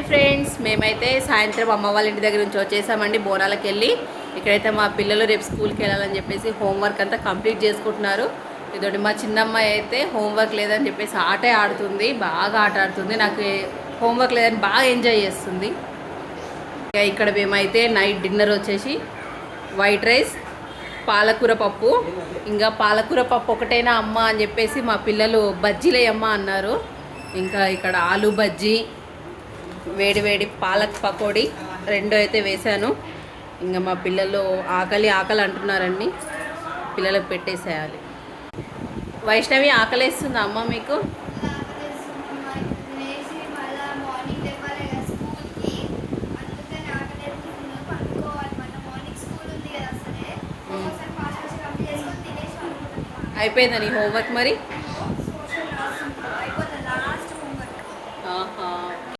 Hi friends, మేమైతే సాయంత్రం అమ్మ వాళ్ళ ఇంటి దగ్గర నుంచి వచ్చేసామండి బోనాలకు వెళ్ళి. ఇక్కడైతే మా పిల్లలు రేపు స్కూల్కి వెళ్ళాలని చెప్పేసి హోంవర్క్ అంతా కంప్లీట్ చేసుకుంటున్నారు. ఇదోటి మా చిన్నమ్మాయి అయితే హోంవర్క్ లేదని చెప్పేసి ఆటే ఆడుతుంది, బాగా ఆట ఆడుతుంది. నాకు హోంవర్క్ లేదని బాగా ఎంజాయ్ చేస్తుంది. ఇక్కడ మేమైతే నైట్ డిన్నర్ వచ్చేసి వైట్ రైస్, పాలకూర పప్పు. ఇంకా పాలకూర పప్పు ఒకటైనా అమ్మ అని చెప్పేసి మా పిల్లలు బజ్జీలేయమ్మ అన్నారు. ఇంకా ఇక్కడ ఆలు బజ్జీ, వేడి వేడి పాలక్ పకోడీ రెండు అయితే వేశాను. ఇంకా మా పిల్లలు ఆకలి ఆకలి అంటున్నారండి, పిల్లలకు పెట్టేసేయాలి. వైష్ణవి ఆకలేస్తుందా అమ్మ మీకు? అయిపోయిందా నీ హోంవర్క్ మరి?